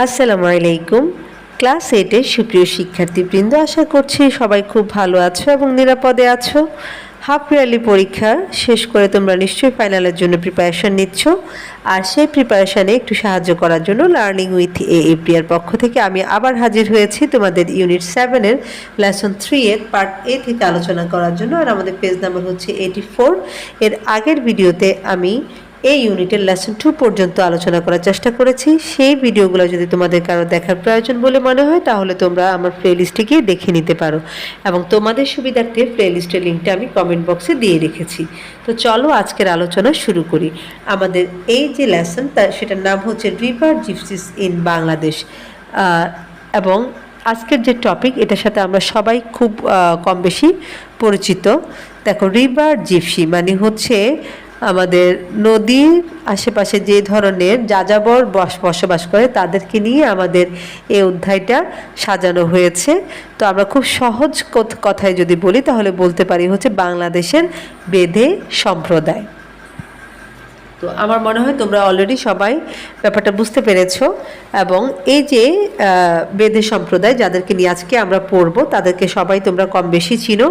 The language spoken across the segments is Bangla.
আসসালামু আলাইকুম। ক্লাস 8 এর সুপ্রিয় শিক্ষার্থীবৃন্দ, আশা করছি সবাই খুব ভালো আছো এবং নিরাপদে আছো। হাফ ইয়ারলি পরীক্ষা শেষ করে তোমরা নিশ্চয়ই ফাইনালের জন্য প্রিপারেশন নিচ্ছ। আর সেই প্রিপারেশনে একটু সাহায্য করার জন্য লার্নিং উইথ এএপিআর পক্ষ থেকে আমি আবার হাজির হয়েছি তোমাদের ইউনিট 7 এর লেসন 3 এর পার্ট এ থেকে আলোচনা করার জন্য। আর আমাদের পেজ নাম্বার হচ্ছে 84। এর আগের ভিডিওতে আমি এই ইউনিটের লেসন 2 পর্যন্ত আলোচনা করার চেষ্টা করেছি। সেই ভিডিওগুলো যদি তোমাদের কারো দেখার প্রয়োজন বলে মনে হয় তাহলে তোমরা আমার প্লেলিস্টে গিয়ে দেখে নিতে পারো, এবং তোমাদের সুবিধার্থে প্লেলিস্টের লিঙ্কটা আমি কমেন্ট বক্সে দিয়ে রেখেছি। তো চলো আজকের আলোচনা শুরু করি। আমাদের এই যে লেসন সেটার নাম হচ্ছে রিভার জিপসিস ইন বাংলাদেশ, এবং আজকের যে টপিক এটার সাথে আমরা সবাই খুব কম বেশি পরিচিত। দেখো, রিভার জিপসি মানে হচ্ছে আমাদের নদীর আশেপাশে যে ধরনের যাযাবর বসবাস করে তাদেরকে নিয়ে আমাদের এই অধ্যায়টা সাজানো হয়েছে। তো আমরা খুব সহজ কথায় যদি বলি তাহলে বলতে পারি হচ্ছে বাংলাদেশের বেদে সম্প্রদায়। তো আমার মনে হয় তোমরা অলরেডি সবাই ব্যাপারটা বুঝতে পেরেছো, এবং এই যে বেদে সম্প্রদায় যাদেরকে নিয়ে আজকে আমরা পড়ব তাদেরকে সবাই তোমরা কম বেশি চিনো।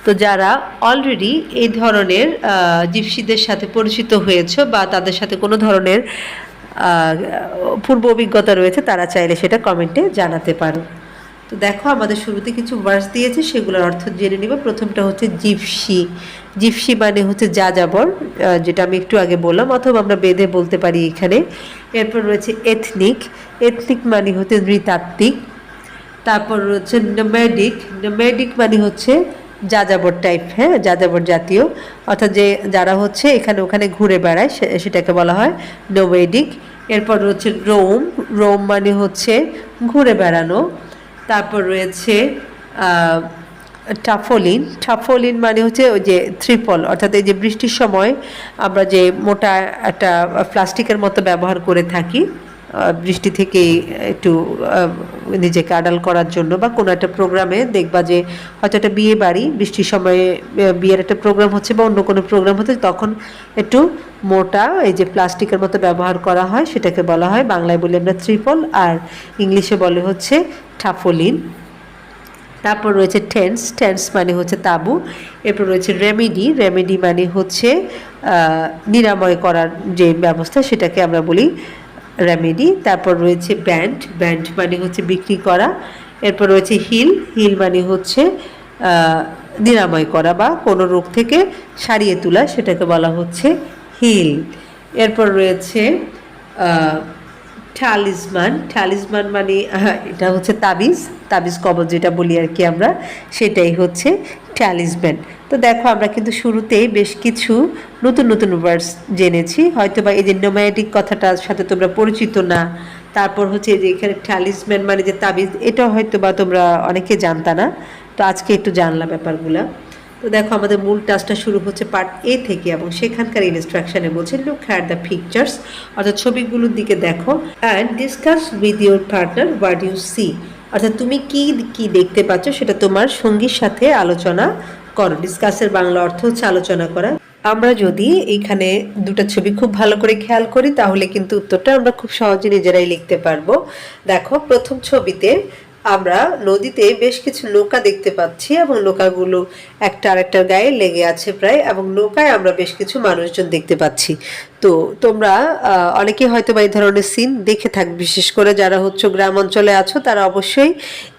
তো যারা অলরেডি এই ধরনের জিপসিদের সাথে পরিচিত হয়েছো বা তাদের সাথে কোনো ধরনের পূর্ব অভিজ্ঞতা রয়েছে তারা চাইলে সেটা কমেন্টে জানাতে পারো। তো দেখো, আমাদের শুরুতে কিছু ভার্স দিয়েছে, সেগুলোর অর্থ জেনে নিব। প্রথমটা হচ্ছে জিপসি। জিপসি মানে হচ্ছে যাযাবর, যেটা আমি একটু আগে বললাম, অথবা আমরা বেদে বলতে পারি এখানে। এরপর রয়েছে এথনিক। এথনিক মানে হচ্ছে নৃতাত্ত্বিক। তারপর রয়েছে নোম্যাডিক। নোম্যাডিক মানে হচ্ছে যাযাবর টাইপ, হ্যাঁ, যাযাবর জাতীয়, অর্থাৎ যে যারা হচ্ছে এখানে ওখানে ঘুরে বেড়ায় সেটাকে বলা হয় নোম্যাডিক। এরপর রয়েছে রোম। রোম মানে হচ্ছে ঘুরে বেড়ানো। তারপর রয়েছে টাফলিন। টাফলিন মানে হচ্ছে ওই যে ত্রিপল, অর্থাৎ এই যে বৃষ্টির সময় আমরা যে মোটা একটা প্লাস্টিকের মতো ব্যবহার করে থাকি বৃষ্টি থেকে একটু নিজেকে আড়াল করার জন্য, বা কোনো একটা প্রোগ্রামে দেখবা যে হয়তো একটা বিয়ে বাড়ি, বৃষ্টির সময়ে বিয়ের একটা প্রোগ্রাম হচ্ছে বা অন্য কোনো প্রোগ্রাম হচ্ছে, তখন একটু মোটা এই যে প্লাস্টিকের মতো ব্যবহার করা হয়, সেটাকে বলা হয়, বাংলায় বলি আমরা ত্রিপল, আর ইংলিশে বলে হচ্ছে টাফলিন। তারপর রয়েছে টেন্স। টেন্স মানে হচ্ছে তাঁবু। এরপর রয়েছে রেমেডি। রেমেডি মানে হচ্ছে নিরাময় করার যে ব্যবস্থা, সেটাকে আমরা বলি রেমেডি। তারপর রয়েছে ব্যান্ড। ব্যান্ড মানে হচ্ছে বিক্রি করা। এরপর রয়েছে হিল। হিল মানে হচ্ছে নিরাময় করা বা কোনো রোগ থেকে সারিয়ে তোলা, সেটাকে বলা হচ্ছে হিল। এরপর রয়েছে টালিসমান। টালিসমান মানে এটা হচ্ছে তাবিজ, তাবিজ কবজ যেটা বলি আর কি আমরা, সেটাই হচ্ছে টালিসম্যান। তো দেখো, আমরা কিন্তু শুরুতেই বেশ কিছু নতুন নতুন ওয়ার্ডস জেনেছি। হয়তো বা এই যে নোম্যাডিক কথাটার সাথে তোমরা পরিচিত না। তারপর হচ্ছে যে এখানে টালিসম্যান মানে যে তাবিজ, এটা হয়তো বা তোমরা অনেকে জানতা না, তো আজকে একটু জানলাম ব্যাপারগুলা। তো দেখো, আমাদের মূল টাস্কটা শুরু হচ্ছে পার্ট এ থেকে, এবং সেখানকার ইনস্ট্রাকশনে বলছে লুক অ্যাট দ্য পিকচার্স, অর্থাৎ ছবিগুলোর দিকে দেখো, and discuss with your partner what you see, অর্থাৎ তুমি কি কি দেখতে পাচ্ছ সেটা তোমার সঙ্গীর সাথে আলোচনা করো। ডিসকাসের বাংলা অর্থ হচ্ছে আলোচনা করা। আমরা যদি এখানে দুটো ছবি খুব ভালো করে খেয়াল করি তাহলে কিন্তু উত্তরটা আমরা খুব সহজে নিজেরাই লিখতে পারবো। দেখো, প্রথম ছবিতে আমরা নদীতে বেশ কিছু নৌকা দেখতে পাচ্ছি, এবং নৌকাগুলো একটা আরেকটার গায়ে লেগে আছে প্রায়, এবং নৌকায় আমরা বেশ কিছু মানুষজন দেখতে পাচ্ছি। তো তোমরা অনেকে হয়তো বা এই ধরনের সিন দেখে থাকবে, বিশেষ করে যারা হচ্ছে গ্রাম অঞ্চলে আছো তারা অবশ্যই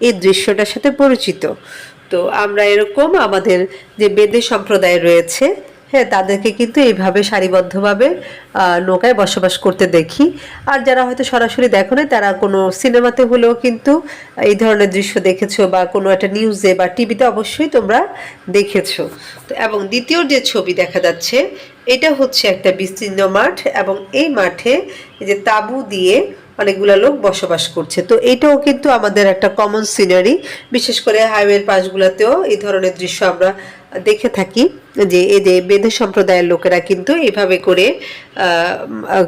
এই দৃশ্যটার সাথে পরিচিত। তো আমরা এরকম আমাদের যে বেদে সম্প্রদায় রয়েছে, হ্যাঁ, তাদেরকে কিন্তু এইভাবে সারিবদ্ধভাবে নৌকায় বসবাস করতে দেখি। আর যারা হয়তো সরাসরি দেখো না, তারা কোনো সিনেমাতে হলেও কিন্তু এই ধরনের দৃশ্য দেখেছো, বা কোনো একটা নিউজে বা টিভিতে অবশ্যই তোমরা দেখেছো। তো এবং দ্বিতীয় যে ছবি দেখা যাচ্ছে, এটা হচ্ছে একটা বিস্তীর্ণ মাঠ, এবং এই মাঠে এই যে তাঁবু দিয়ে অনেকগুলো লোক বসবাস করছে। তো এটাও কিন্তু আমাদের একটা কমন সিনারি, বিশেষ করে হাইওয়ের পাশগুলোতেও এই ধরনের দৃশ্য আমরা দেখে থাকি, যে এই যে বেদে সম্প্রদায়ের লোকেরা কিন্তু এইভাবে করে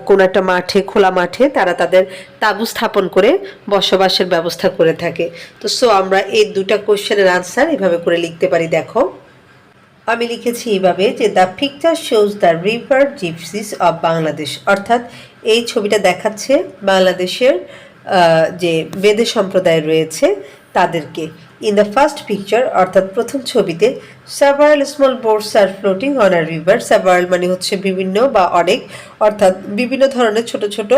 কোনো একটা মাঠে, খোলা মাঠে তারা তাদের তাঁবু স্থাপন করে বসবাসের ব্যবস্থা করে থাকে। তো আমরা এই দুটা কোশ্চেনের আনসার এভাবে করে লিখতে পারি। দেখো, আমি লিখেছি এইভাবে যে the picture shows the river gypsies of Bangladesh, অর্থাৎ এই ছবিটা দেখাচ্ছে বাংলাদেশের যে বেদে সম্প্রদায় রয়েছে তাদেরকে। ইন দ্য ফার্স্ট পিকচার অর্থাৎ প্রথম ছবিতে several small boats are floating on a river. several মানে হচ্ছে বিভিন্ন বা অনেক, অর্থাৎ বিভিন্ন ধরনের ছোট ছোট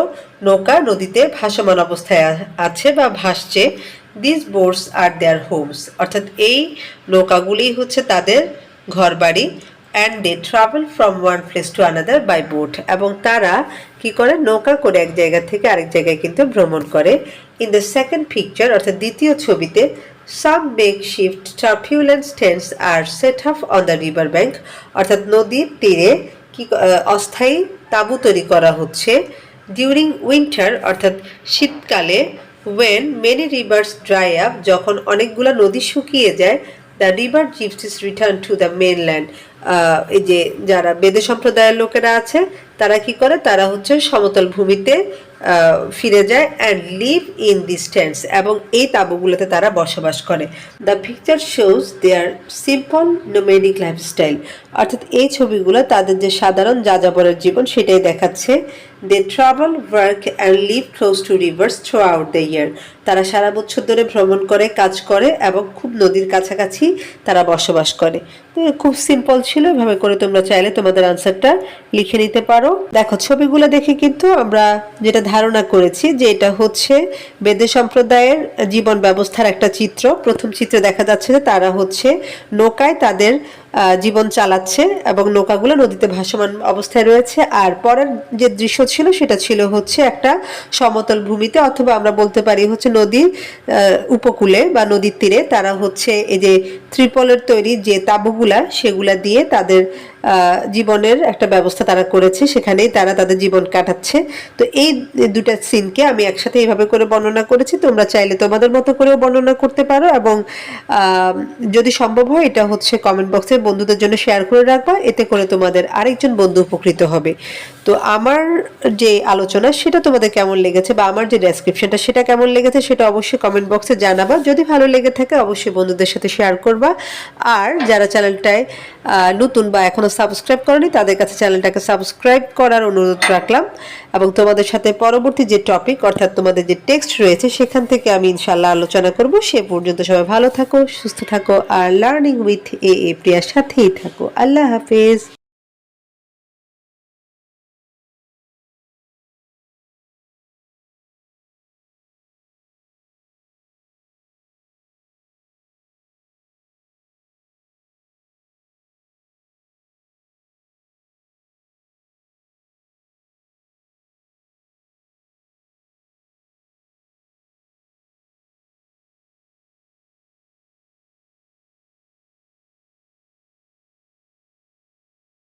নৌকা নদীতে ভাসমান অবস্থায় আছে বা ভাসছে। These boats are their homes, অর্থাৎ এই নৌকাগুলি হচ্ছে তাদের ঘরবাড়ি। and they travel from one place to another by boat, এবং তারা কি করে নৌকা করে এক জায়গা থেকে আরেক জায়গায় কিন্তু ভ্রমণ করে। in the second picture অর্থাৎ দ্বিতীয় ছবিতে some makeshift turbulent tents are set up on the river bank, অর্থাৎ নদীর তীরে কি অস্থায়ী তাঁবু তৈরি করা হচ্ছে। during winter অর্থাৎ শীতকালে when many rivers dry up, যখন অনেকগুলো নদী শুকিয়ে যায়, the river gypsies return to the mainland. এই যে যারা বেদে সম্প্রদায়ের লোকেরা আছে তারা কি করে, তারা হচ্ছে সমতল ভূমিতে ফিরে যায় and live in these tents, এবং এই তাঁবুগুলোতে তারা বসবাস করে। The picture shows their simple nomadic lifestyle, অর্থাৎ এই ছবিগুলো তাদের যে সাধারণ যাযাবরের জীবন সেটাই দেখাচ্ছে। They travel, work and live close to rivers throughout the year. তারা সারা বছর ধরে ভ্রমণ করে, কাজ করে এবং খুব নদীর কাছাকাছি তারা বসবাস করে। তো খুব সিম্পল ছিল, এভাবে করে তোমরা চাইলে তোমাদের আনসারটা লিখে নিতে পারো। দেখো ছবিগুলো দেখে কিন্তু আমরা যেটা ধারণা করেছি যে এটা হচ্ছে বেদে সম্প্রদায়ের জীবন ব্যবস্থার একটা চিত্র। প্রথম চিত্রে দেখা যাচ্ছে যে তারা হচ্ছে নৌকায় তাদের জীবন চালাচ্ছে এবং নৌকাগুলো নদীতে ভাসমান অবস্থায় রয়েছে। আর পরের যে দৃশ্য ছিল সেটা ছিল হচ্ছে একটা সমতল ভূমিতে, অথবা আমরা বলতে পারি হচ্ছে নদীর উপকূলে বা নদীর তীরে তারা হচ্ছে এই যে ত্রিপলের তৈরি যে তাঁবুগুলা সেগুলা দিয়ে তাদের জীবনের একটা ব্যবস্থা তারা করেছে, সেখানেই তারা তাদের জীবন কাটাচ্ছে। তো এই দুটা সিনকে আমি একসাথে এইভাবে করে বর্ণনা করেছি, তোমরা চাইলে তোমাদের মতো করেও বর্ণনা করতে পারো, এবং যদি সম্ভব হয় এটা হচ্ছে কমেন্ট বক্সে বন্ধুদের জন্য শেয়ার করে রাখবা, এতে করে তোমাদের আরেকজন বন্ধু উপকৃত হবে। তো আমার যে আলোচনা সেটা তোমাদের কেমন লেগেছে বা আমার যে ডেসক্রিপশনটা সেটা কেমন লেগেছে সেটা অবশ্যই কমেন্ট বক্সে জানাবা। যদি ভালো লেগে থাকে অবশ্যই বন্ধুদের সাথে শেয়ার করবা। আর যারা চ্যানেলটায় নতুন বা এখনো সাবস্ক্রাইব করনি তাদের কাছে চ্যানেলটাকে সাবস্ক্রাইব করার অনুরোধ রাখলাম, এবং তোমাদের সাথে পরবর্তী যে টপিক অর্থাৎ তোমাদের যে টেক্সট রয়েছে সেখান থেকে আমি ইনশাআল্লাহ আলোচনা করব। সে পর্যন্ত সবাই ভালো থাকো, সুস্থ থাকো আর লার্নিং উইথ এ প্রিয়ার সাথেই থাকো। আল্লাহ হাফেজ।